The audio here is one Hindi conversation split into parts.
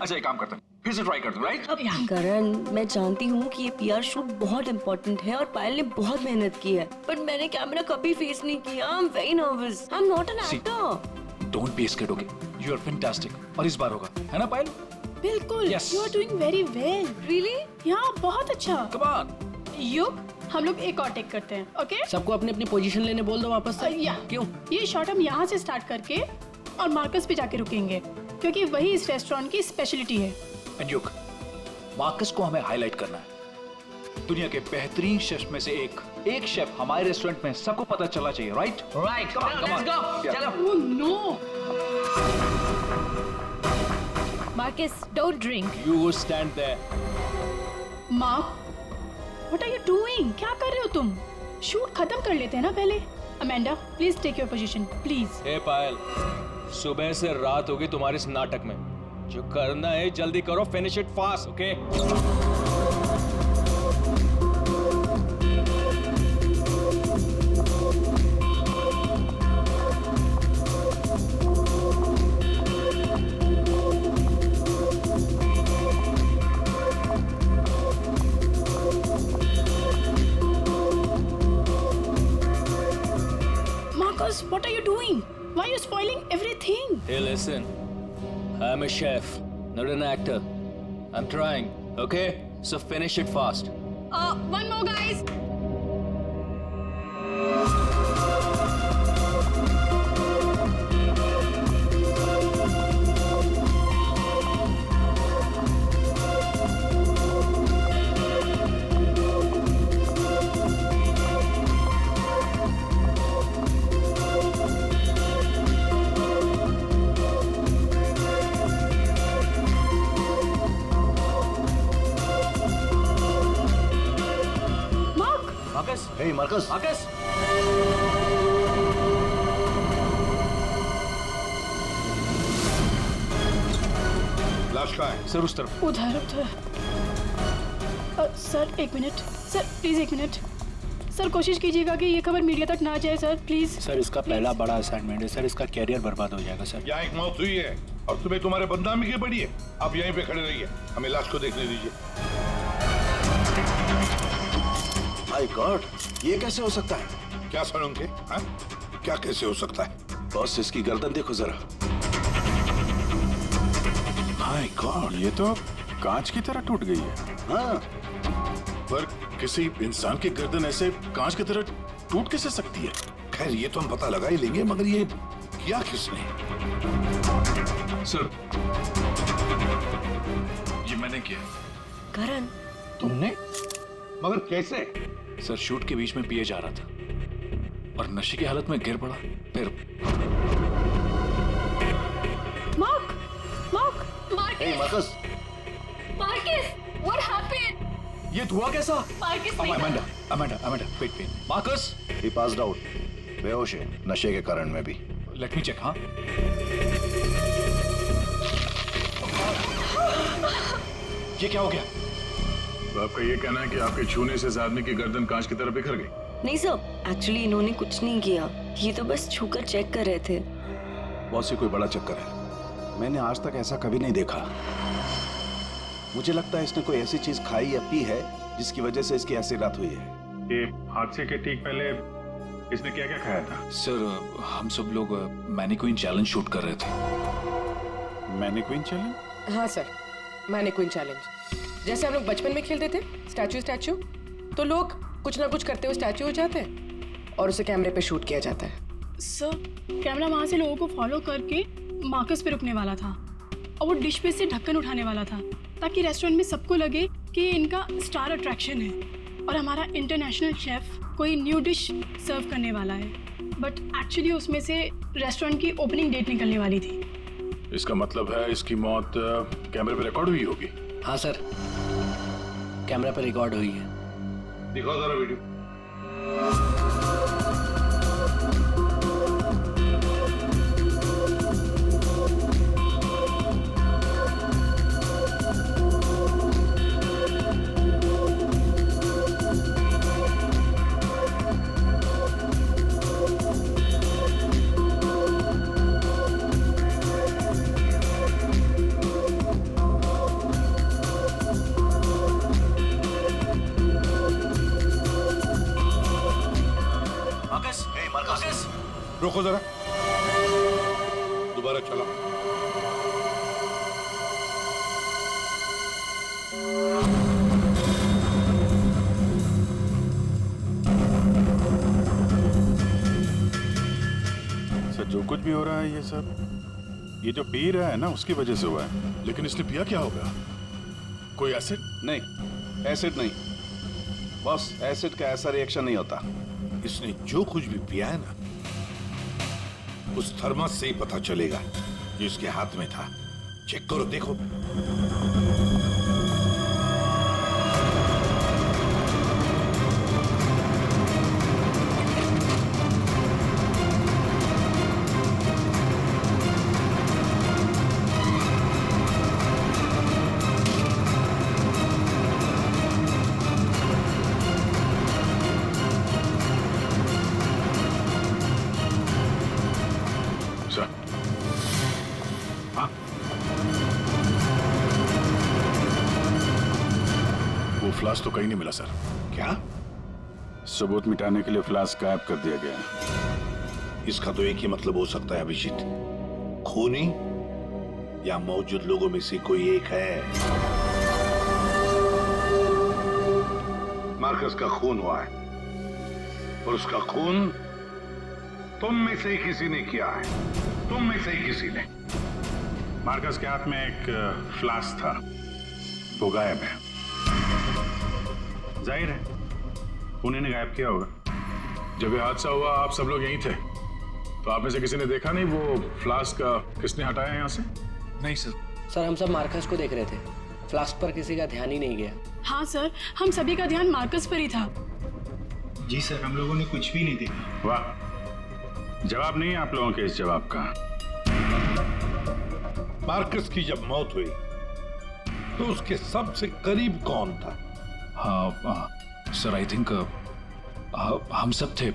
अच्छा एक काम करते हैं, फिर से ट्राई करते हैं, राइट? करण, मैं जानती हूँ कि ये पीआर शूट बहुत इम्पोर्टेंट है और पायल ने बहुत मेहनत की है, बट मैंने कैमरा कभी फेस नहीं किया। I am very nervous. I am not an actor. Don't be scared, okay? You are fantastic और इस बार होगा, है ना पायल? बिल्कुल। Yes. You are doing very well. Really? यहाँ बहुत अच्छा। Come on. युग, हम लोग एक और टेक करते हैं, ओके? सबको अपनी अपनी पोजीशन लेने बोल दो वापस से। या क्यों? ये शॉट हम यहाँ से स्टार्ट करके और मार्कस पे जाके रुकेंगे, क्योंकि वही इस रेस्टोरेंट की स्पेशलिटी है। एंड युग, मार्कस को हमें हाईलाइट करना है। दुनिया के बेहतरीन शेफ में से एक शेफ हमारे रेस्टोरेंट में सबको पता चलना चाहिए, right? Right, come on, let's go. चलो। Oh no. Marcus, don't drink. You stand there. Mark, what are you doing? क्या कर रहे हो तुम? शूट खत्म कर लेते हैं ना पहले। Amanda, please take your position, please. Hey Payal, सुबह से रात होगी तुम्हारे इस नाटक में। जो करना है जल्दी करो, finish it fast, okay? Marcus, what are you doing? Why are you spoiling everything? Hey, listen. I'm a chef, not an actor. I'm trying, okay? So finish it fast. One more, guys. Marcus? Hey, Marcus. Marcus? लाश कहाँ है? सर उस तरफ। उधर उधर। सर एक मिनट, सर प्लीज एक मिनट। सर कोशिश कीजिएगा कि ये खबर मीडिया तक ना जाए सर, प्लीज। सर इसका पहला बड़ा असाइनमेंट है सर, इसका कैरियर बर्बाद हो जाएगा सर। यहाँ एक मौत हुई है और तुम्हें तुम्हारे बदनामी की पड़ी है। आप यहीं पे खड़े रहिए, हमें लाश को देखने दीजिए। माय गॉड, ये कैसे हो सकता है? क्या सड़ों के? हाँ? क्या कैसे हो सकता है? बॉस, इसकी गर्दन देखो जरा। माय गॉड, ये तो कांच की तरह टूट गई है। हाँ, पर किसी इंसान की गर्दन ऐसे कांच की तरह टूट कैसे सकती है? खैर ये तो हम पता लगा ही लेंगे, मगर ये किया किसने? सर, ये मैंने किया। करण, तुमने? मगर कैसे? सर शूट के बीच में पिए जा रहा था और नशे की हालत में गिर पड़ा, फिर Mark, Mark, hey, Marcus. Marcus, what happened? ये धुआं कैसा? Marcus, Amanda, wait. Marcus, He passed out. बेहोश है, नशे के कारण में भी। Let me check. हाँ, ये क्या हो गया? तो आपका ये कहना है कि आपके छूने से इस आदमी की गर्दन कांच की तरह बिखर गई? नहीं सर, एक्चुअली इन्होंने कुछ नहीं किया, ये तो बस छूकर चेक कर रहे थे। बॉस, ये कोई बड़ा चक्कर है। मैंने आज तक ऐसा कभी नहीं देखा। मुझे लगता है इसने कोई ऐसी चीज खाई या पी है जिसकी वजह से इसकी ऐसी रात हुई है। ये हादसे के ठीक पहले इसने क्या क्या खाया था? सर हम सब लोग मैनिक्विन चैलेंज शूट कर रहे थे। Mannequin challenge? हाँ सर, मैनिक्विन चैलेंज। जैसे हम लोग बचपन में खेलते थे स्टैचू, तो लोग कुछ ना कुछ करते हुए स्टैचू हो जाते हैं और उसे कैमरे पे शूट किया जाता है। सर कैमरा वहां से लोगों को फॉलो करके मार्कस पे रुकने वाला था और वो डिश पे से ढक्कन उठाने वाला था, ताकि रेस्टोरेंट में सबको लगे कि ये इनका स्टार अट्रैक्शन है और हमारा इंटरनेशनल शेफ कोई न्यू डिश सर्व करने वाला है। बट एक्चुअली उसमें से रेस्टोरेंट की ओपनिंग डेट निकलने वाली थी। इसका मतलब है इसकी मौत कैमरे पे रिकॉर्ड हुई होगी। हाँ सर, कैमरा पर रिकॉर्ड हुई है। दिखाओ जरा वीडियो। रोको जरा, दोबारा चलाओ। सर जो कुछ भी हो रहा है ये सब ये जो पी रहा है ना उसकी वजह से हुआ है। लेकिन इसने पिया क्या होगा? कोई एसिड? नहीं, एसिड नहीं बॉस, एसिड का ऐसा रिएक्शन नहीं होता। इसने जो कुछ भी पिया है ना, उस थर्मस से ही पता चलेगा जो इसके हाथ में था। चेक करो, देखो। सर हाँ, वो फ्लास्क तो कहीं नहीं मिला सर। क्या? सबूत मिटाने के लिए फ्लास्क गायब कर दिया गया है। इसका तो एक ही मतलब हो सकता है अभिजीत, खूनी या मौजूद लोगों में से कोई एक है। मार्कस का खून हुआ है और उसका खून तुम में से ही किसी ने किया है, तुम में से ही किसी ने। मार्कस के हाथ में एक फ्लास्क था, वो गायब है। जाहिर है उन्हीं ने गायब किया होगा। जब ये हादसा हुआ आप सब लोग यहीं थे, तो आप में से किसी ने देखा नहीं वो फ्लास्क किसने हटाया यहाँ से? नहीं सर। सर हम सब मार्कस को देख रहे थे, फ्लास्क पर किसी का ध्यान ही नहीं गया। हाँ सर, हम सभी का ध्यान मार्कस पर ही था। जी सर, हम लोगों ने कुछ भी नहीं देखा। वाह, जवाब नहीं है आप लोगों के इस जवाब का। मार्कस की जब मौत हुई तो उसके सबसे करीब कौन था? हाँ सर, आई थिंक हम सब थे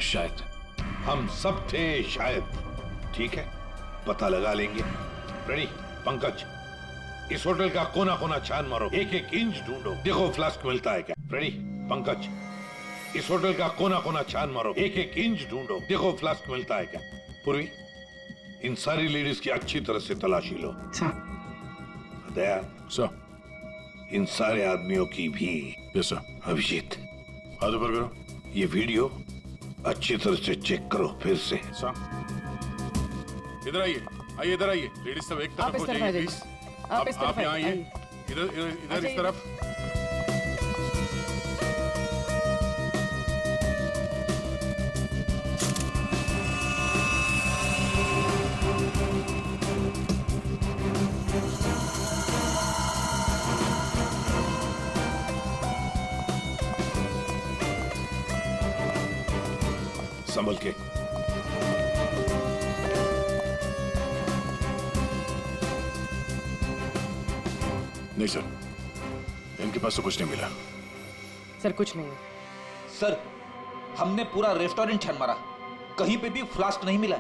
शायद। हम सब थे शायद। ठीक है, पता लगा लेंगे। रेडी पंकज, इस होटल का कोना कोना छान मारो, एक एक इंच ढूंढो, देखो फ्लास्क मिलता है क्या। रेडी पंकज, इस होटल का कोना कोना छान मारो, एक एक इंच ढूंढो, देखो फ्लास्क मिलता है क्या। पूर्वी, इन सारी लेडीज की अच्छी तरह से तलाशी लो। दया सर, इन सारे आदमियों की भी। Yes sir. अभिजीत, हाथ ऊपर करो। ये वीडियो अच्छी तरह से चेक करो फिर से। सर इधर आइए, आइए इधर आइए। लेडीज सब एक तरफ हो जाइए प्लीज। आप यहाँ आइए, इधर इधर इधर इस तरफ। संभल के। नहीं सर, इनके पास तो कुछ नहीं मिला। सर कुछ नहीं। सर, हमने पूरा रेस्टोरेंट छान मारा, कहीं पे भी फ्लास्क नहीं मिला।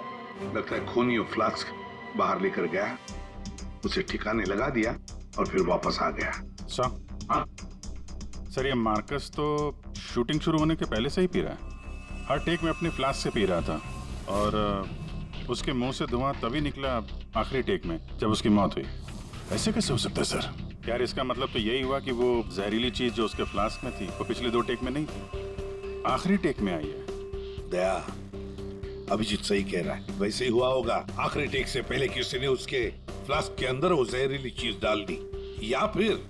लगता है खूनी फ्लास्क बाहर लेकर गया, उसे ठिकाने लगा दिया और फिर वापस आ गया। सर हाँ सर, ये मार्कस तो शूटिंग शुरू होने के पहले से ही पी रहा है। हर टेक में अपनी फ्लास्क से पी रहा था और उसके मुंह से धुआं तभी निकला आखिरी टेक में जब उसकी मौत हुई। ऐसे कैसे हो सकता है सर? यार इसका मतलब तो यही हुआ कि वो जहरीली चीज जो उसके फ्लास्क में थी वो पिछले 2 टेक में नहीं थी, आखिरी टेक में आई है। दया, अभिजीत सही कह रहा है, वैसे ही हुआ होगा। आखिरी टेक से पहले किसी ने उसके फ्लास्क के अंदर वो जहरीली चीज डाल दी, या फिर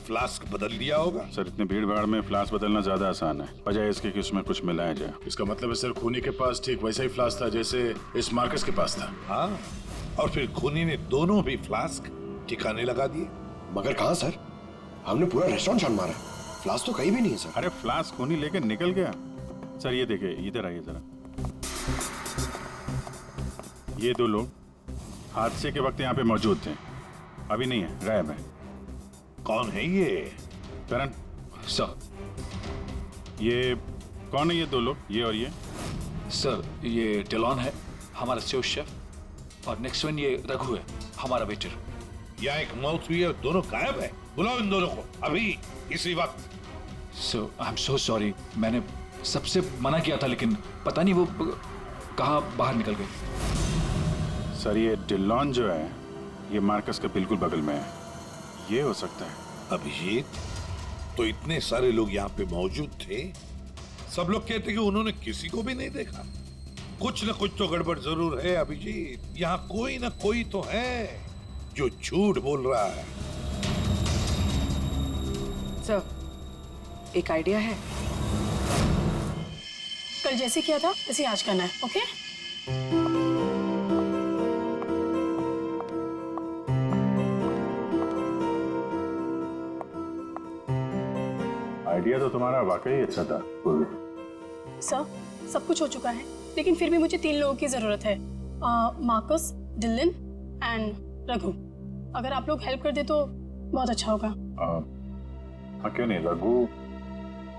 फ्लास्क बदल दिया होगा। सर इतनी भीड़ भाड़ में फ्लास्क बदलना ज्यादा आसान है, बजाय इसके कि उसमें कुछ मिलाया जाए। इसका मतलब है सर खूनी के पास ठीक वैसा ही फ्लास्क था जैसे इस मार्कस के पास था। हाँ, और फिर खूनी ने दोनों भी फ्लास्क ठिकाने लगा दिए। मगर कहाँ सर? हमने पूरा रेस्टोरेंट छान मारा, फ्लास्क तो कहीं भी नहीं है सर। अरे फ्लास्क खूनी लेके निकल गया। सर ये देखिए, इधर आइए जरा। ये 2 लोग हादसे के वक्त यहाँ पे मौजूद थे, अभी नहीं है, गायब है। कौन है ये? करण सर, ये कौन है ये 2 लोग, ये और ये? सर ये डेलॉन है, हमारा सेफ शेफ, और नेक्स्ट वन ये रघु है, हमारा वेटर। यहाँ एक मौत हुई है, दोनों गायब है। बुलाओ इन दोनों को अभी, इसी वक्त। सो आई एम सो सॉरी, मैंने सबसे मना किया था, लेकिन पता नहीं वो कहाँ बाहर निकल गई? सर ये डिलॉन जो है ये मार्कस के बिल्कुल बगल में है, ये हो सकता है। अभिजीत, तो इतने सारे लोग यहाँ पे मौजूद थे, सब लोग कहते कि उन्होंने किसी को भी नहीं देखा। कुछ न कुछ तो गड़बड़ जरूर है अभिजीत। यहाँ कोई ना कोई तो है जो झूठ बोल रहा है। सर, एक आइडिया है। कल जैसे किया था वैसे आज करना है, ओके? आइडिया तो तुम्हारा वाकई अच्छा था पूर्वी। सर, सब कुछ हो चुका है, लेकिन फिर भी मुझे 3 लोगों की जरूरत है, मार्कस, डिलन एंड रघु। अगर आप लोग हेल्प कर दे तो बहुत अच्छा होगा। क्यों नहीं, रघु।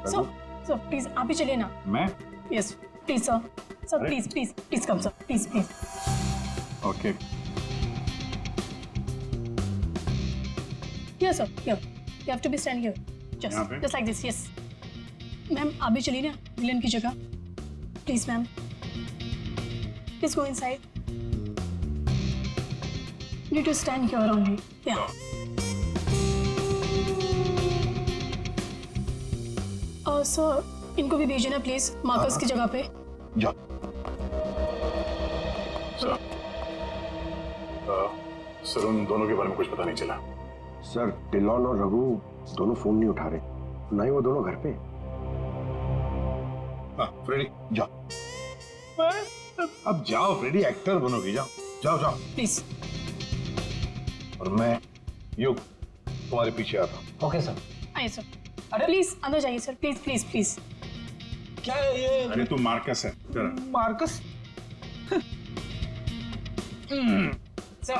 सर प्लीज आप ही चलिए ना। मैं? Yes please sir. Sir please please please come sir, please please. Okay. Yes sir, here you have to be stand here, just like this. Yes ma'am, आप भी चलिए ना डिलन की जगह, please ma'am. Please go inside. You need to stand here only. Yeah. Sir, इनको भी भेजना प्लीज मार्कस की जगह पे। जा। सर उन दोनों के बारे में कुछ पता नहीं चला। सर, डिलॉन और रघु दोनों फोन नहीं उठा रहे, ना ही वो दोनों घर पे। हाँ, फ्रेडी जा। अब जाओ फ्रेडी, एक्टर बनोगी, जाओ जाओ जाओ प्लीज। और मैं युग तुम्हारे पीछे आता हूँ। Okay sir. आइए सर। प्लीज अंदर जाइए सर, प्लीज प्लीज प्लीज। क्या है ये? अरे तू मार्कस है जरा। मार्कस? सर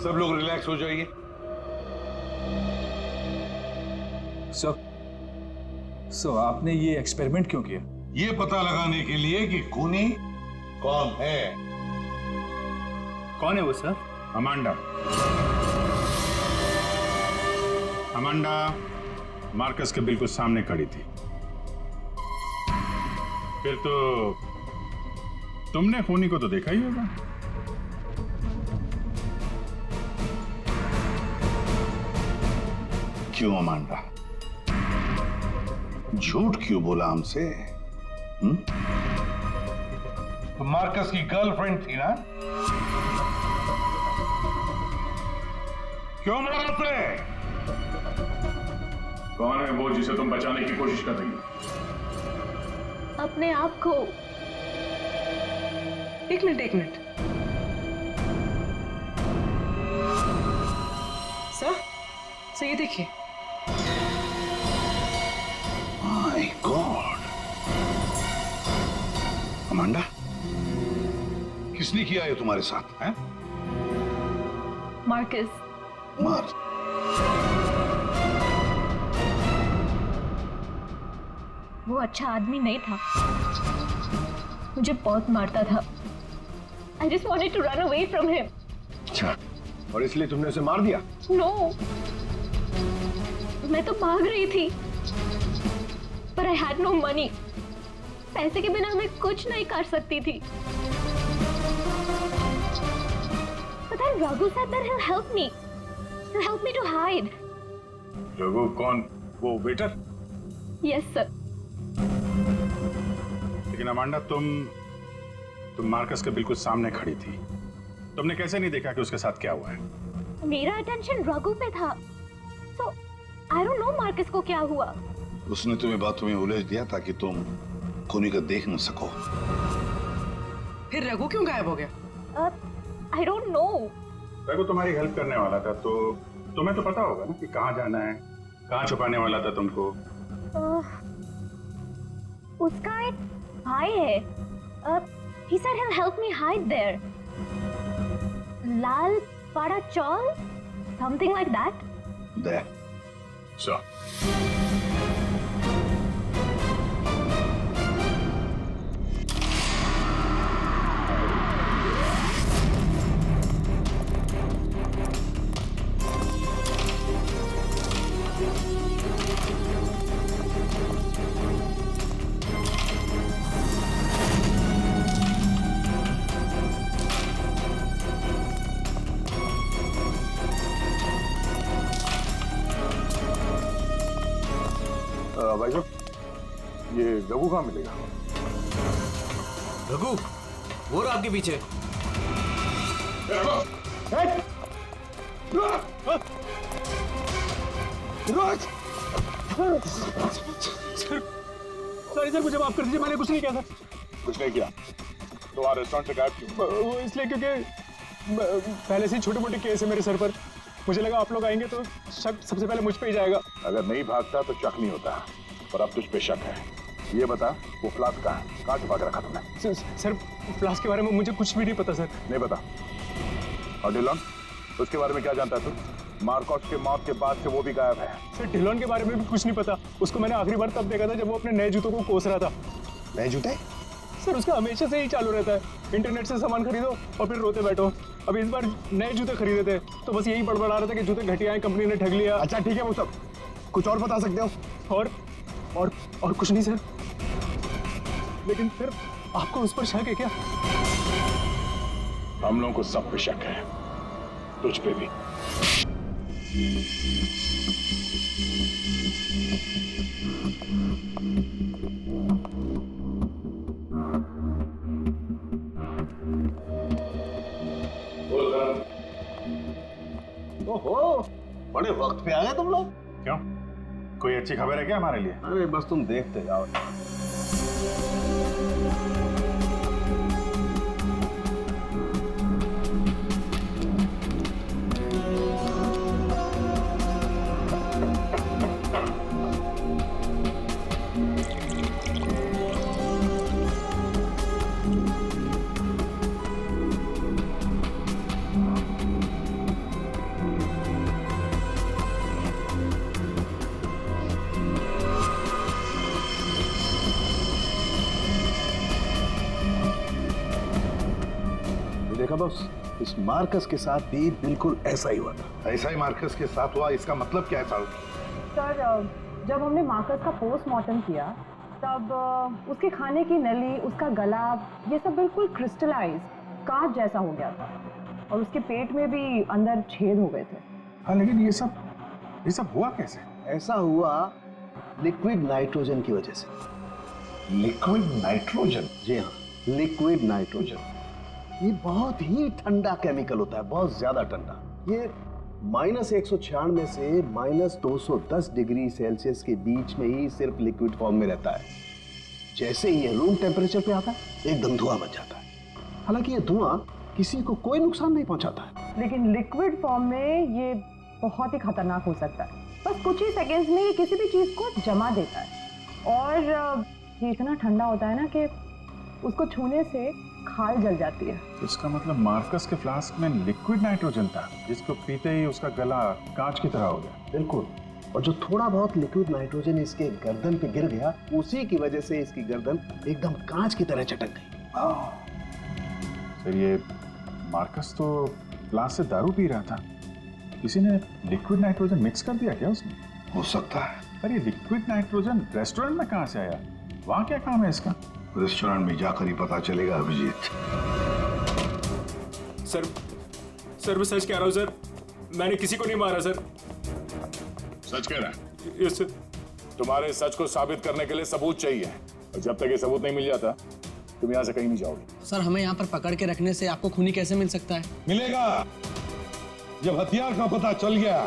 सब लोग रिलैक्स हो जाइए। सर आपने ये एक्सपेरिमेंट क्यों किया? ये पता लगाने के लिए कि खूनी कौन है। कौन है वो सर? अमांडा। अमांडा मार्कस के बिल्कुल सामने खड़ी थी। फिर तो तुमने खूनी को तो देखा ही होगा। क्यों अमांडा, झूठ क्यों बोला हमसे? तो मार्कस की गर्लफ्रेंड थी ना? क्यों मारा उसे? कौन है वो जिसे तुम बचाने की कोशिश कर रही हो? अपने आप को। एक मिनट। सर ये देखिए। माय गॉड, अमांडा, किसने किया है तुम्हारे साथ? हैं? मार्कस। मार। वो अच्छा आदमी नहीं था, मुझे बहुत मारता था। I just wanted to run away from him. अच्छा, और इसलिए तुमने उसे मार दिया? No, मैं तो भाग रही थी, पर I had no money. पैसे के बिना मैं कुछ नहीं कर सकती थी। But then Raghu said that he'll help me. He'll help me to hide. Raghu कौन? वो वेटर? Yes sir. लेकिन अमांडा तुम मार्कस के बिल्कुल सामने खड़ी थी। तुमने कैसे नहीं देखा कि उसके साथ क्या हुआ है? मेरा अटेंशन रघु पे था, so I don't know Marcus को क्या हुआ। उसने तुम्हें बातों में उलझ दिया ताकि तुम खूनी को देख न सको। फिर रघु क्यों गायब हो गया? I don't know. रघु तुम्हारी हेल्प करने वाला था, तो तुम्हें तो पता होगा ना कि कहाँ जाना है, कहाँ छुपाने वाला था तुमको। उसका एक भाई है, He said he'll help me hide there. Lal Pada Chawl? Something like that? There. So. भाई साहब, ये रघु कहाँ मिलेगा? रघु, वो रहा आपके पीछे। सॉरी सर, मुझे माफ कर दीजिए, मैंने कुछ नहीं किया सर। कुछ नहीं किया तो वहाँ रेस्टोरेंट से गायब क्यों? वो इसलिए क्योंकि पहले से ही छोटे मोटे केस है मेरे सर पर। मुझे लगा आप लोग आएंगे तो शक सबसे पहले मुझ पे ही जाएगा। अगर नहीं भागता तो शक नहीं होता, पर अब तुझ पे शक है। ये बता, वो फ्लास्क कहाँ है? कहाँ छुपा के रखा तुमने? सर फ्लास्क के बारे में मुझे कुछ भी नहीं पता सर। नहीं पता? और डिलॉन, उसके बारे में क्या जानता है तू? मार्कोस के मौत के बाद से वो भी गायब है। सर डिलॉन के बारे में भी कुछ नहीं पता। उसको मैंने आखिरी बार तब देखा था जब वो अपने नए जूतों को कोस रहा था। नए जूते? सर उसका हमेशा से ही चालू रहता है, इंटरनेट से सामान खरीदो और फिर रोते बैठो। अब इस बार नए जूते खरीदे थे तो बस यही बड़बड़ा रहा था कि जूते घटिया हैं, कंपनी ने ठग लिया। अच्छा ठीक है, वो सब कुछ और बता सकते हो? और कुछ नहीं सर। लेकिन फिर आपको उस पर शक है क्या? हम लोगों को सब पे शक है, तुझ पे भी। ओहो, बड़े वक्त पे आ गए तुम लोग। क्यों, कोई अच्छी खबर है क्या हमारे लिए? अरे बस तुम देखते जाओ। देखा बॉस, इस मार्कस के साथ भी बिल्कुल ऐसा ही हुआ था। ऐसा ही मार्कस के साथ हुआ, इसका मतलब क्या है साहब? सर जब हमने मार्कस का पोस्टमार्टम किया तब उसके खाने की नली, उसका गला, ये सब बिल्कुल क्रिस्टलाइज कांच जैसा हो गया था और उसके पेट में भी अंदर छेद हो गए थे। हाँ, लेकिन ये सब हुआ कैसे? ऐसा हुआ लिक्विड नाइट्रोजन की वजह से। Liquid nitrogen? जी हाँ, लिक्विड नाइट्रोजन। ये बहुत ही ठंडा केमिकल होता है, बहुत ज्यादा ठंडा। ये -196 से -210 डिग्री सेल्सियस के बीच में ही सिर्फ लिक्विड फॉर्म में रहता है। जैसे ही ये रूम टेम्परेचर पे आता है एकदम धुआं बन जाता है। हालांकि ये धुआं किसी को कोई नुकसान नहीं पहुंचाता है, लेकिन लिक्विड फॉर्म में ये बहुत ही खतरनाक हो सकता है। बस कुछ ही सेकेंड्स में ये किसी भी चीज को जमा देता है और ये इतना ठंडा होता है ना कि उसको छूने से खाल जल जाती है। इसका मतलब मार्कस के फ्लास्क में लिक्विड नाइट्रोजन था, जिसको पीते ही उसका गला कांच की तरह हो गया। बिल्कुल। और जो थोड़ा बहुत लिक्विड नाइट्रोजन इसके गर्दन पे गिर गया, उसी की वजह से इसकी गर्दन एकदम कांच की तरह चटक गई। सर, ये मार्कस तो फ्लास्क से दारू पी रहा था, किसी ने लिक्विड नाइट्रोजन मिक्स कर दिया क्या उसमें? हो सकता है। पर ये लिक्विड नाइट्रोजन रेस्टोरेंट में कहाँ से आया? वहाँ क्या काम है इसका? रेस्टोरेंट में जाकर ही पता चलेगा अभिजीत। सर मैं सच कह रहा हूँ सर, मैंने किसी को नहीं मारा सर। सच कह रहा है? Yes sir. तुम्हारे सच को साबित करने के लिए सबूत चाहिए, और जब तक ये सबूत नहीं मिल जाता तुम यहाँ से कहीं नहीं जाओगे। सर हमें यहाँ पर पकड़ के रखने से आपको खूनी कैसे मिल सकता है? मिलेगा। जब हथियार का पता चल गया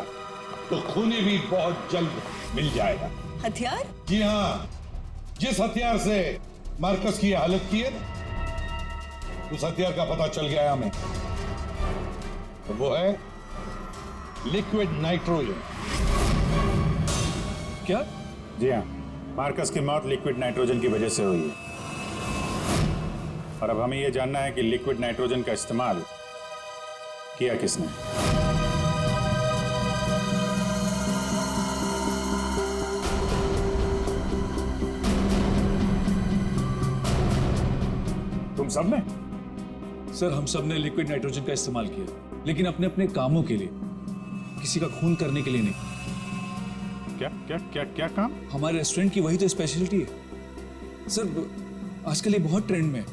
तो खूनी भी बहुत जल्द मिल जाएगा। हथियार? जी हाँ, जिस हथियार से मार्कस की हालत की है उस हथियार का पता चल गया है हमें, तो वो है लिक्विड नाइट्रोजन। क्या? जी हाँ, मार्कस की मौत लिक्विड नाइट्रोजन की वजह से हुई है। और अब हमें ये जानना है कि लिक्विड नाइट्रोजन का इस्तेमाल किया किसने। तुम सब ने? सर हम सब ने लिक्विड नाइट्रोजन का इस्तेमाल किया, लेकिन अपने अपने कामों के लिए, किसी का खून करने के लिए नहीं। क्या क्या क्या क्या काम? हमारे रेस्टोरेंट की वही तो स्पेशलिटी है सर। आजकल ये बहुत ट्रेंड में है।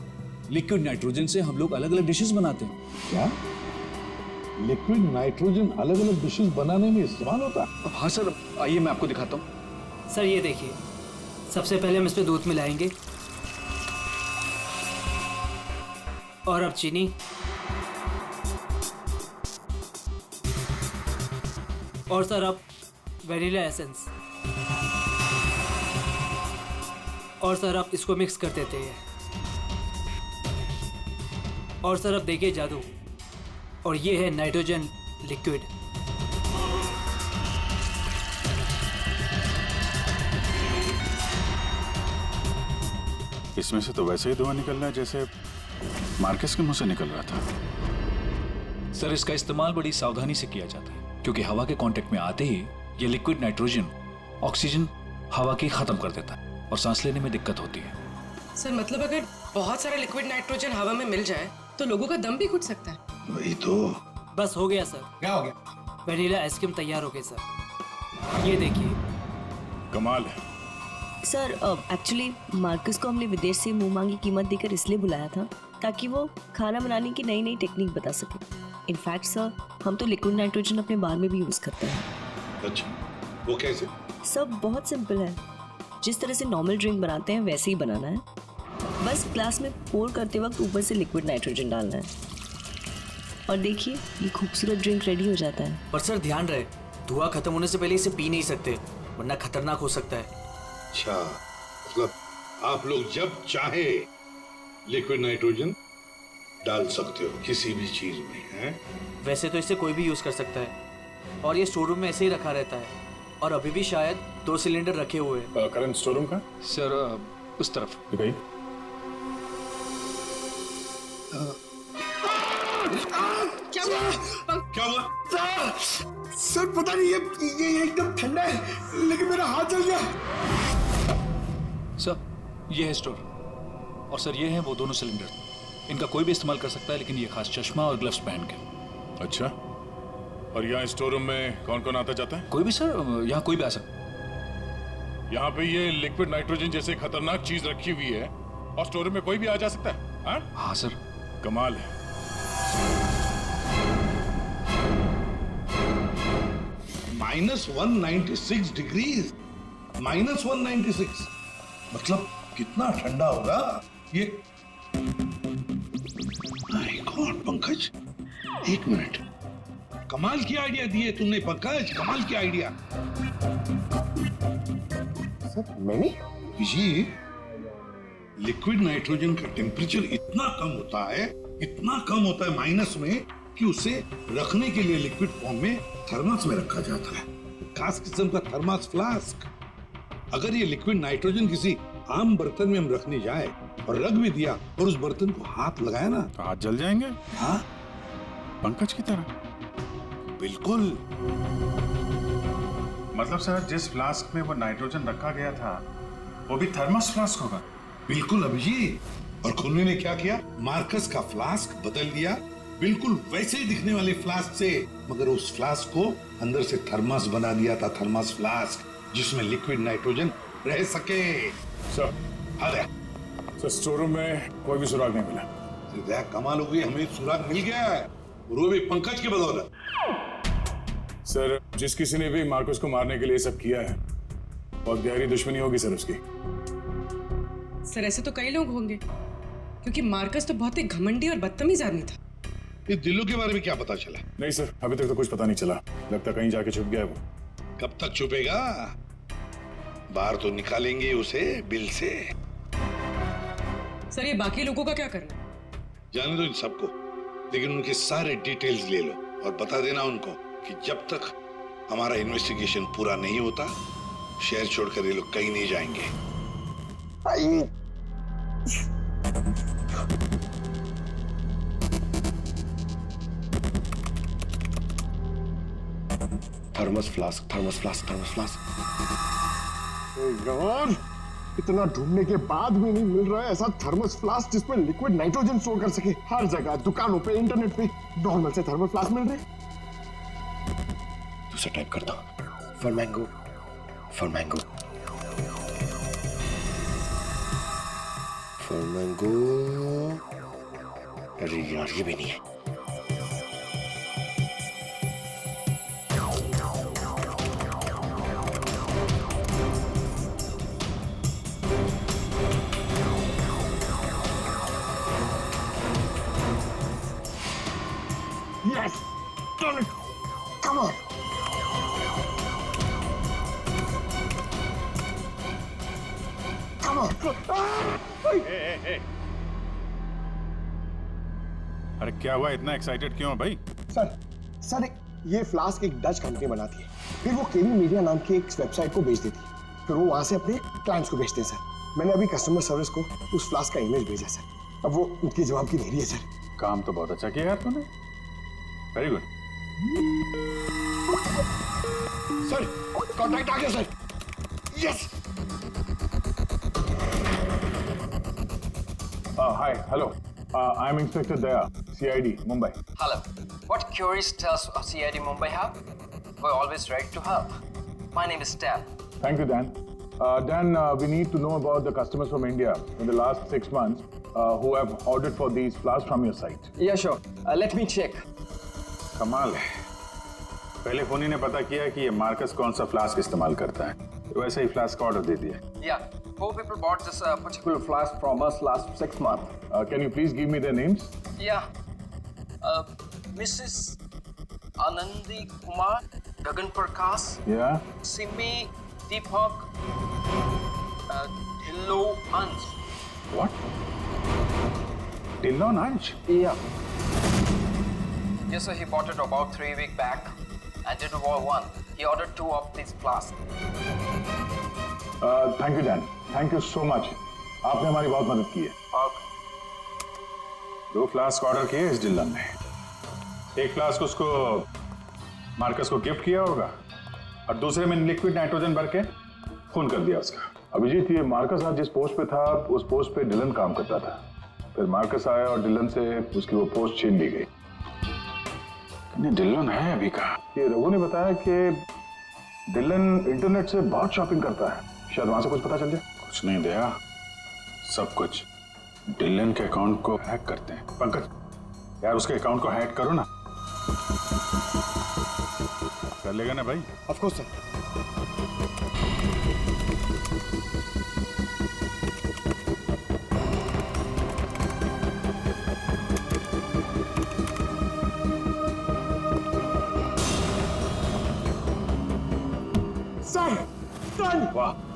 लिक्विड नाइट्रोजन से हम लोग अलग अलग डिशेस बनाते हैं। क्या लिक्विड नाइट्रोजन अलग अलग डिशेस बनाने में इस्तेमाल होता है? हाँ सर, आइए मैं आपको दिखाता हूँ। सर ये देखिए, सबसे पहले हम इसमें दूध मिलाएंगे और अब चीनी और सर अब वैनिला एसेंस और सर अब इसको मिक्स कर देते हैं और सर अब देखिए जादू, और ये है नाइट्रोजन लिक्विड। इसमें से तो वैसे ही धुआं निकल रहा है जैसे मार्कस के मुंह से निकल रहा था। सर इसका इस्तेमाल बड़ी सावधानी से किया जाता है, क्योंकि हवा के कांटेक्ट में आते ही ये लिक्विड नाइट्रोजन ऑक्सीजन हवा की खत्म कर देता है और सांस लेने में दिक्कत होती है। सर मतलब अगर बहुत सारा लिक्विड नाइट्रोजन हवा में मिल जाए तो लोगों का दम भी घुट सकता है। वही तो। बस हो गया सर। क्या हो गया? वैनिला आइसक्रीम तैयार हो गई सर, ये देखिए। कमाल है। सर एक्चुअली मार्कस को हमने विदेश से मुंह मांगी कीमत देकर इसलिए बुलाया था ताकि वो खाना बनाने की नई नई टेक्निक बता सके। इनफैक्ट सर हम तो लिक्विड नाइट्रोजन अपने बार में भी यूज करते हैं। अच्छा, वो कैसे? सब बहुत सिंपल है, जिस तरह से नॉर्मल ड्रिंक बनाते हैं वैसे ही बनाना है। बस ग्लास में पोर करते वक्त ऊपर से लिक्विड नाइट्रोजन डालना है और देखिए ये खूबसूरत ड्रिंक रेडी हो जाता है। पर सर ध्यान रहे, धुआं खत्म होने से पहले इसे पी नहीं सकते, वरना खतरनाक हो सकता है। अच्छा, मतलब आप लोग जब चाहे लिक्विड नाइट्रोजन डाल सकते हो किसी भी चीज में, हैं? वैसे तो इसे कोई भी यूज कर सकता है और ये स्टोर रूम में ऐसे ही रखा रहता है और अभी भी शायद 2 सिलेंडर रखे हुए हैं। करंट स्टोर रूम का? सर उस तरफ। गई। क्या हुआ? क्या हुआ? सर पता नहीं, ये एकदम ठंडा है लेकिन मेरा हाथ जल गया। सर ये है स्टोर और सर ये हैं वो दोनों सिलेंडर। इनका कोई भी इस्तेमाल कर सकता है, लेकिन ये खास चश्मा और ग्लव्स पहन के। अच्छा, और यहाँ स्टोर रूम में कौन कौन आता जाता है? कोई भी सर, यहाँ कोई भी आ सकता है। यहाँ पे ये लिक्विड नाइट्रोजन जैसे खतरनाक चीज रखी हुई है और स्टोर रूम में कोई भी आ जा सकता है? हाँ? हाँ सर। कमाल है। -196 डिग्रीज, -196 मतलब कितना ठंडा होगा ये? माय गॉड पंकज, एक मिनट, कमाल की आइडिया दिए तुमने पंकज, कमाल की आइडिया। सर मैंने जी, लिक्विड नाइट्रोजन का टेम्परेचर इतना कम होता है, इतना कम होता है माइनस में, कि उसे रखने के लिए लिक्विड फॉर्म में थर्मस में रखा जाता है, खास किस्म का थर्मस फ्लास्क। अगर ये लिक्विड नाइट्रोजन किसी आम बर्तन में हम रखने जाए और रख भी दिया और उस बर्तन को हाथ लगाया ना, हाथ जल जाएंगे। हाँ पंकज की तरह। बिल्कुल। मतलब सर जिस फ्लास्क में वो नाइट्रोजन रखा गया था वो भी थर्मस फ्लास्क होगा? बिल्कुल अभिजीत, और खुन्नी ने क्या किया, मार्कस का फ्लास्क बदल दिया बिल्कुल वैसे ही दिखने वाले फ्लास्क से, मगर उस फ्लास्क को अंदर से थर्मस बना दिया था, थर्मस फ्लास्क, जिसमें लिक्विड नाइट्रोजन रह सके। सर, अरे सर स्टोर रूम में कोई भी सुराग नहीं मिला। कमाल हो गई, हमें सुराग मिल गया है, और वो भी पंकज की बदौलत। सर जिस किसी ने भी मार्कस को मारने के लिए सब किया है, बहुत गहरी दुश्मनी होगी सर उसकी। सर ऐसे तो कई लोग होंगे, क्योंकि मार्कस तो बहुत ही घमंडी और बदतमीज आदमी था। इस दिल्लू के बारे में क्या पता चला? नहीं सर, अभी तक तो कुछ पता नहीं चला, लगता कहीं जाके छुप गया है वो। कब तक छुपेगा? बाहर तो निकालेंगे उसे बिल से। सर ये बाकी लोगों का क्या करना? जाने दो इन सबको, लेकिन उनके सारे डिटेल्स ले लो और बता देना उनको कि जब तक हमारा इन्वेस्टिगेशन पूरा नहीं होता, शहर छोड़कर ये लोग कहीं नहीं जाएंगे। Thermos flask, thermos flask, thermos flask. यार, इतना ढूंढने के बाद भी नहीं मिल रहा है ऐसा थर्मस फ्लास्क जिसमें लिक्विड नाइट्रोजन स्टोर कर सके। हर जगह, दुकानों पे, इंटरनेट पे नॉर्मल से थर्मल फ्लास्क मिल रहे। दूसरा टाइप करता हूं। For mango, for mango, for mango. अरे यार, ये भी नहीं है। Yes! Done it! Come on! Come on! hey. अरे क्या हुआ, इतना एक्साइटेड क्यों है भाई? सर ये फ्लास्क एक डच कंपनी बनाती है, फिर वो केवी मीडिया नाम की एक वेबसाइट को बेच देती है, फिर वो वहां से अपने क्लाइंट्स को बेचते हैं सर। मैंने अभी कस्टमर सर्विस को उस फ्लास्क का इमेज भेजा सर, अब वो उनके जवाब की देरी है सर। काम तो बहुत अच्छा किया यार तूने, वेरी गुड। सर कॉन्ट्रैक्ट आ गया sir. Yes. Hi, hello. I'm Inspector Daya, CID, Mumbai. Hello. What queries does CID Mumbai have? We're always ready to help. My name is Dan. Thank you, Dan. Dan, we need to know about the customers from India in the last 6 months who have ordered for these flasks from your site. Yeah, sure. Let me check. कमाल है, पहले फोनी ने पता किया कि ये मार्कस कौन सा फ्लास्क इस्तेमाल करता है, तो वैसे ही फ्लास्क ऑर्डर दे दिया। Yeah, 4 people bought this particular flask from us last 6 months. Can you please give me their names? Yeah. Mrs. Anandi Kumar, Gagan Prakash. Yeah. Simi Deepak, Dhillo Ansh. What? Dillon Ansh? Yeah. Yes, sir. He bought it about 3 weeks back and did war 1. He ordered 2 of these flasks. Thank you, Dan. Thank you so much. आपने हमारी बहुत मदद की है। 2 फ्लास्क ऑर्डर किए इस डिल्लन ने, एक फ्लास्क उसको मार्कस को गिफ्ट किया होगा और दूसरे में लिक्विड नाइट्रोजन भर के खून कर दिया उसका। अभिजीत, ये मार्कस आज जिस पोस्ट पे था उस पोस्ट पे डिलन काम करता था, फिर मार्कस आया और डिलन से उसकी वो पोस्ट छीन ली गई। डिलन है अभी कहाँ? ये रघु ने बताया कि डिलन इंटरनेट से बहुत शॉपिंग करता है, शायद वहां से कुछ पता चल जाए। कुछ नहीं दया, सब कुछ डिलन के अकाउंट को हैक करते हैं। पंकज यार, उसके अकाउंट को हैक करो ना। कर लेगा ना भाई? Of course sir.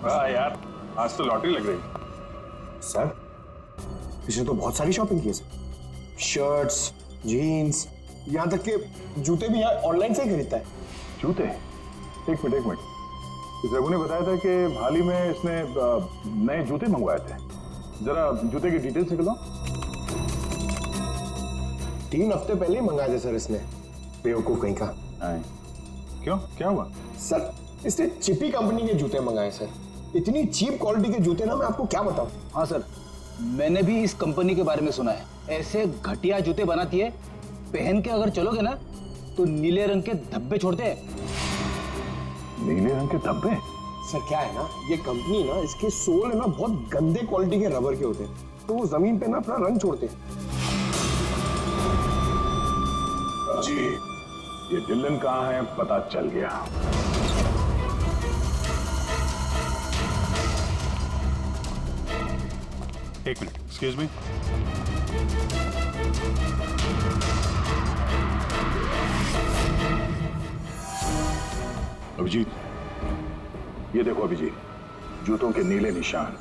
वाह यार, आज तो लॉटरी लग रही। सर इसने तो बहुत सारी शॉपिंग की है सर, शर्ट्स, जीन्स, यहाँ तक के जूते भी यहाँ ऑनलाइन से ही खरीदता है। जूते? एक मिनट। इस रघु ने बताया था कि हाल ही में इसने नए जूते मंगवाए थे, जरा जूते की डिटेल्स निकलो। 3 हफ्ते पहले ही मंगाए थे सर इसने, बेवकूफ कहीं का। क्यों, क्या हुआ? सर इसने चिपी कंपनी के जूते मंगाए सर, इतनी चीप क्वालिटी के जूते ना मैं आपको क्या बताऊं। हाँ सर, मैंने भी इस कंपनी के बारे में सुना है, ऐसे घटिया जूते बनाती है, पहन के अगर चलोगे ना तो नीले रंग के धब्बे छोड़ते हैं। नीले रंग के धब्बे? सर क्या है ना, ये कंपनी ना, इसके सोल है ना बहुत गंदे क्वालिटी के रबर के होते हैं, तो वो जमीन पे ना अपना रंग छोड़ते हैं। जी, ये डिलन कहाँ है पता चल गया। एक मिनट, एक्सक्यूज मी। अभिजीत, ये देखो अभिजीत, जूतों के नीले निशान,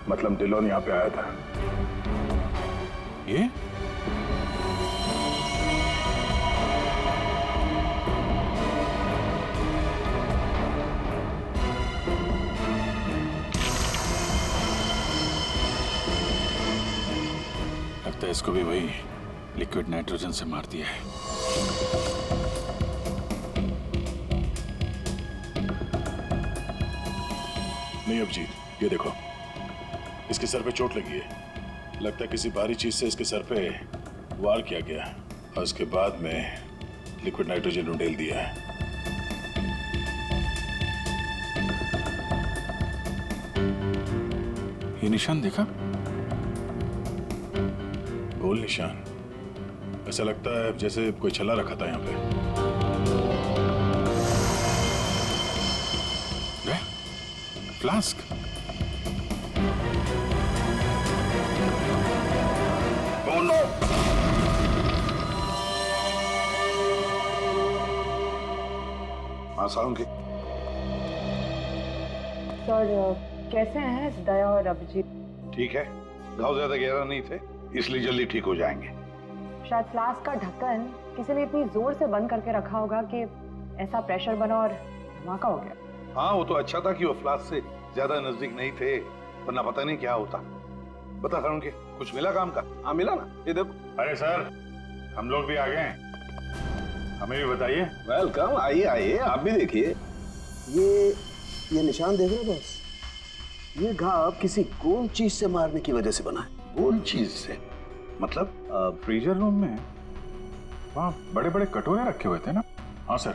मतलब डिलोन यहाँ पे आया था। ये लगता है इसको भी वही लिक्विड नाइट्रोजन से मार दिया है। नहीं अभिजीत, ये देखो, इसके सर पे चोट लगी है। लगता है किसी भारी चीज से इसके सर पे वार किया गया और उसके बाद में लिक्विड नाइट्रोजन उंडेल दिया है। ये निशान देखा? गोल निशान। ऐसा लगता है जैसे कोई छल्ला रखा था यहाँ पे। फ्लास्क। Oh no! हाँ सालुंकी। सर कैसे हैं दया और अभिजीत? ठीक है, घाव ज्यादा गहरा नहीं थे इसलिए जल्दी ठीक हो जाएंगे। शायद फ्लास्क का ढक्कन किसी ने इतनी जोर से बंद करके रखा होगा कि ऐसा प्रेशर बना और धमाका हो गया। हाँ वो तो अच्छा था कि वो फ्लास्क से ज्यादा नजदीक नहीं थे, वरना पता नहीं क्या होता। बता सालुंकी, कुछ मिला काम का? हाँ मिला ना, ये देखो। अरे सर, हम लोग भी आ गए हैं, हमें भी बताइए। वेलकम, आइए आइए, आप भी देखिए। ये निशान देख रहे हो बस? ये घाव किसी गोल चीज से मारने की वजह से बना है। गोल चीज से मतलब? फ्रीजर रूम में वहाँ बड़े बड़े कटोरे रखे हुए थे ना? हाँ सर,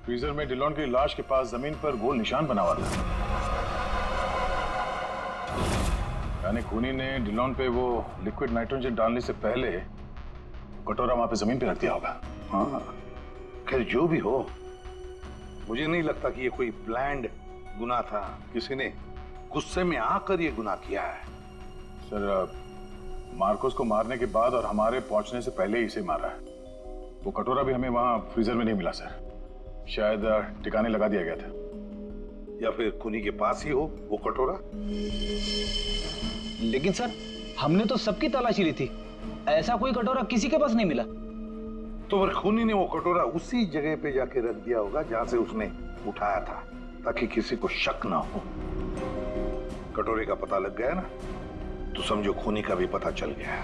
फ्रीजर में डिलॉन की लाश के पास जमीन पर गोल निशान बना हुआ था। यानी खूनी ने डिलॉन पे वो लिक्विड नाइट्रोजन डालने से पहले कटोरा वहां पे जमीन पे रख दिया होगा। हाँ, खैर जो भी हो, मुझे नहीं लगता कि ये कोई प्लान्ड गुनाह था। किसी ने गुस्से में आकर ये गुनाह किया है। सर, मार्कोस को मारने के बाद और हमारे पहुंचने से पहले ही इसे मारा है। वो कटोरा भी हमें वहां फ्रीजर में नहीं मिला सर, शायद ठिकाने लगा दिया गया था। या फिर खूनी के पास ही हो वो कटोरा। लेकिन सर, हमने तो सबकी तलाशी ली थी, ऐसा कोई कटोरा किसी के पास नहीं मिला। तो फिर खूनी ने वो कटोरा उसी जगह पे जाके रख दिया होगा जहां से उसने उठाया था, ताकि किसी को शक ना हो। कटोरे का पता लग गया ना, तो समझो खूनी का भी पता चल गया।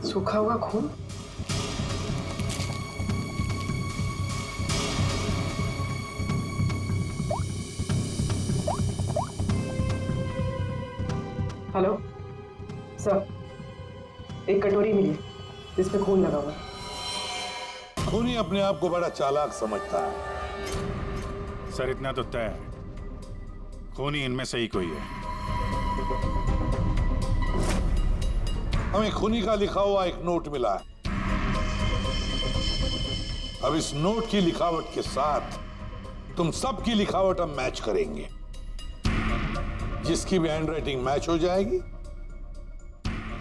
सूखा हुआ खून? हेलो सर, एक कटोरी मिली जिसमें खून लगा हुआ। खूनी अपने आप को बड़ा चालाक समझता है। सर इतना तो तय है, खूनी इनमें से ही कोई है। हमें खूनी का लिखा हुआ एक नोट मिला है। अब इस नोट की लिखावट के साथ तुम सबकी लिखावट हम मैच करेंगे। जिसकी भी हैंडराइटिंग मैच हो जाएगी,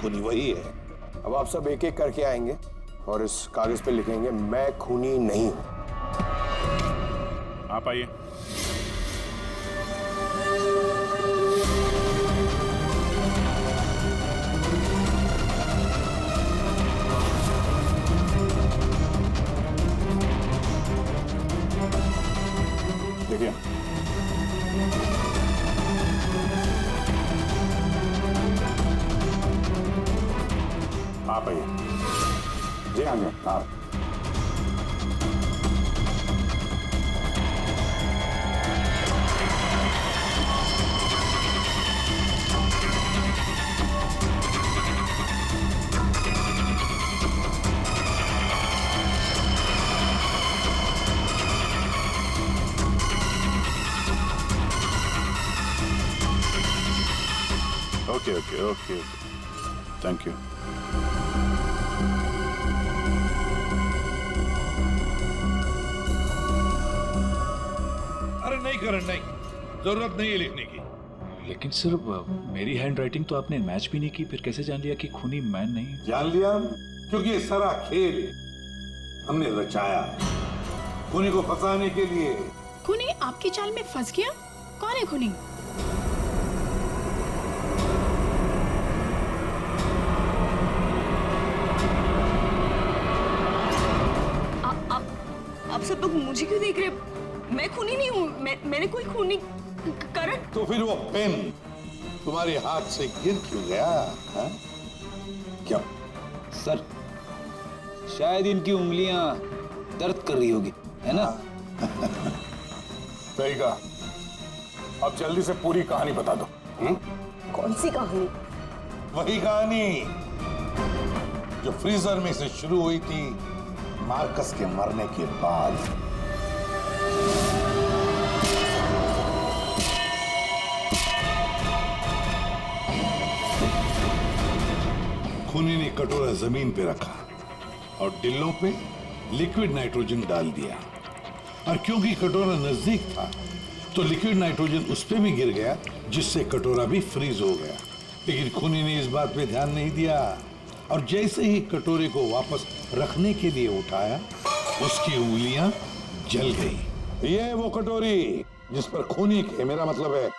खूनी वही है। अब आप सब एक एक करके आएंगे और इस कागज पे लिखेंगे, मैं खूनी नहीं हूं। आप आइए। देखिए, आप आइए। जी हाँ जी, आप। Okay okay okay, thank you. अरे नहीं करण, नहीं, जरूरत नहीं है लिखने की। लेकिन सर, मेरी हैंडराइटिंग तो आपने मैच भी नहीं की, फिर कैसे जान लिया कि खूनी मैं नहीं? जान लिया, क्योंकि ये सारा खेल हमने रचाया। खूनी को फंसाने के लिए खूनी आपकी चाल में फंस गया? कौन है खूनी? आप सब लोग मुझे क्यों देख रहे हैं? मैं खूनी नहीं हूँ। मैंने कोई खूनी करण। तो फिर वो पेन तुम्हारे हाथ से गिर क्यों गया? हा? क्या सर, शायद इनकी उंगलियां दर्द कर रही होगी, है ना? सही कहा। अब जल्दी से पूरी कहानी बता दो। कौन सी कहानी? वही कहानी जो फ्रीजर में से शुरू हुई थी मार्कस के मरने के बाद। खूनी ने कटोरा जमीन पे रखा और डिल्लों पे लिक्विड नाइट्रोजन डाल दिया, और क्योंकि कटोरा नजदीक था तो लिक्विड नाइट्रोजन उस पे भी गिर गया, जिससे कटोरा भी फ्रीज हो गया। लेकिन खूनी ने इस बात पे ध्यान नहीं दिया, और जैसे ही कटोरे को वापस रखने के लिए उठाया, उसकी उंगलियां जल गई। ये वो कटोरी जिस पर खूनी के, मेरा मतलब है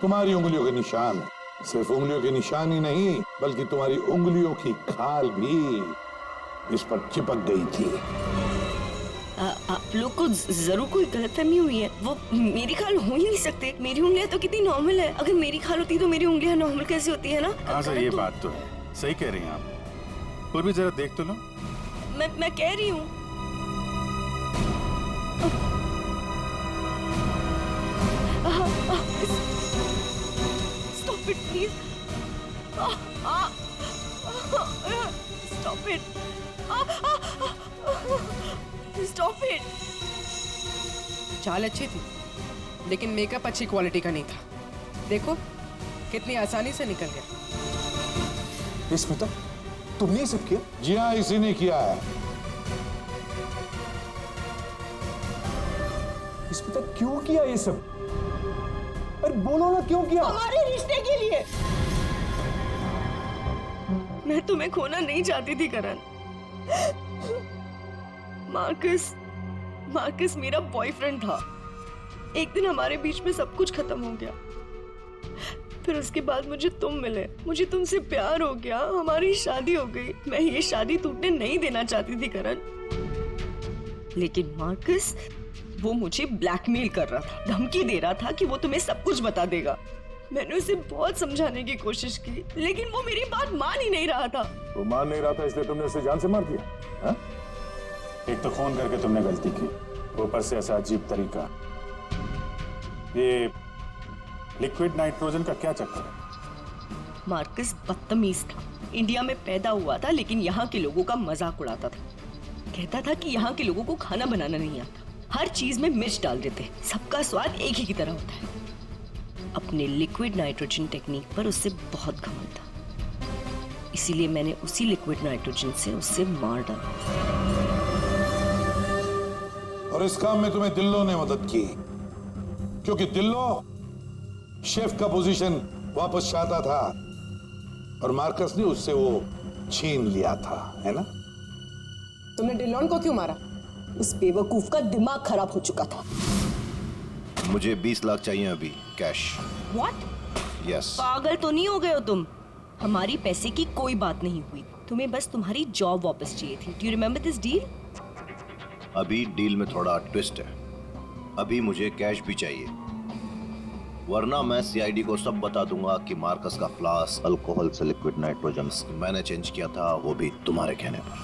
तुम्हारी उंगलियों के निशान है। सिर्फ उंगलियों के निशान ही नहीं, बल्कि तुम्हारी उंगलियों की खाल भी इस पर चिपक गई थी। आप लोग को जरूर कोई गलतफहमी हुई है। वो मेरी खाल हो ही नहीं सकते। मेरी उंगलियां तो कितनी नॉर्मल है। अगर मेरी खाल होती तो मेरी उंगलियां नॉर्मल कैसे होती है ना? हाँ सर, ये बात तो है। सही कह रही हैं आप। और भी जरा देख तो लो। मैं कह रही हूँ। Stop it, please. Stop it. Stop it. चाल अच्छी थी, लेकिन मेकअप अच्छी क्वालिटी का नहीं था। देखो कितनी आसानी से निकल गया। स्मिता, तुमने ये सब किया? जी हाँ, इसी ने किया है। स्मिता, क्यों किया ये सब? अरे बोलो ना, क्यों किया? हमारे रिश्ते के लिए। मैं तुम्हें खोना नहीं चाहती थी करण। मार्कस मेरा बॉयफ्रेंड था। एक दिन हमारे बीच में सब कुछ खत्म हो गया। फिर उसके बाद मुझे तुम मिले, मुझे तुमसे प्यार हो गया, हमारी शादी हो गई। मैं ये शादी टूटने नहीं देना चाहती थी करण, लेकिन मार्कस वो मुझे ब्लैकमेल कर रहा था, धमकी दे रहा था कि वो तुम्हें सब कुछ बता देगा। मैंने उसे बहुत समझाने की कोशिश की, लेकिन वो मेरी बात मान ही नहीं रहा था। वो मान नहीं रहा था, इसलिए तुमने उसे जान से मार दिया? हा? एक तो फोन करके तुमने गलती की, ऊपर से ऐसा अजीब तरीका। ये लिक्विड नाइट्रोजन का क्या चक्कर है? मार्कस बदतमीज था। इंडिया में पैदा हुआ था, लेकिन यहाँ के लोगों का मजाक उड़ाता था। कहता था कि यहाँ के लोगों को खाना बनाना नहीं आता, हर चीज में मिर्च डाल देते हैं, सबका स्वाद एक ही की तरह होता है। अपने लिक्विड नाइट्रोजन टेक्निक पर उससे बहुत घमंड था, इसीलिए मैंने उसी लिक्विड नाइट्रोजन से उससे मार डाला। और इस काम में तुम्हें दिल्लो ने मदद की, क्योंकि दिल्लो शेफ का पोजीशन वापस चाहता था, और मार्कस ने उससे वो छीन लिया था, है ना? तुमने डिलॉन को क्यों मारा? उस बेवकूफ का दिमाग खराब हो चुका था। मुझे 20 लाख चाहिए अभी, कैश। What? यस। पागल तो नहीं हो गए हो तुम? हमारी पैसे की कोई बात नहीं हुई, तुम्हें बस तुम्हारी जॉब वापस चाहिए थी। Do you remember this deal? अभी डील में थोड़ा ट्विस्ट है। अभी मुझे कैश भी चाहिए, वरना मैं सीआईडी को सब बता दूंगा कि मार्कस का फ्लास्क अल्कोहल से लिक्विड नाइट्रोजन मैंने चेंज किया था, वो भी तुम्हारे कहने पर।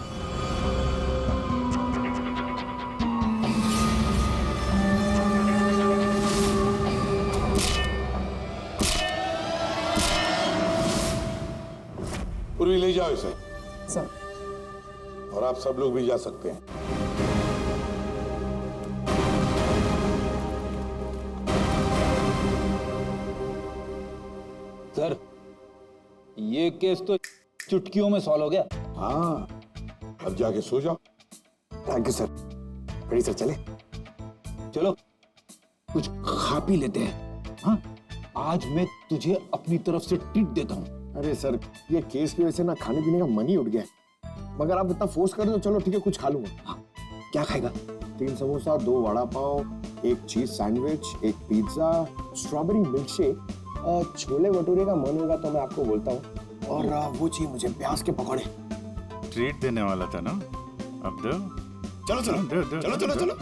पूर्वी ले जाओ इसे। सर। और आप सब लोग भी जा सकते हैं। सर, ये केस तो चुटकियों में सॉल्व हो गया। हाँ, अब जाके सो जाओ। Thank you sir. Ready sir, चले? चलो कुछ खा पी लेते हैं। हाँ, आज मैं तुझे अपनी तरफ से ट्रीट देता हूँ। अरे सर, ये केस की वजह से ना खाने पीने का मन ही उठ गया, मगर आप इतना फोर्स कर दो, चलो ठीक है कुछ खा लूंगा। हाँ, क्या खाएगा? 3 समोसा, 2 वड़ा पाव, एक चीज सैंडविच, एक pizza, strawberry milk shake, chole bhature का मन होगा तो मैं आपको बोलता हूँ, और वो चाहिए मुझे प्याज के पकौड़े। ट्रीट देने वाला था ना, अब दो। चलो चलो दो, दो, चलो दो, चलो दो। चलो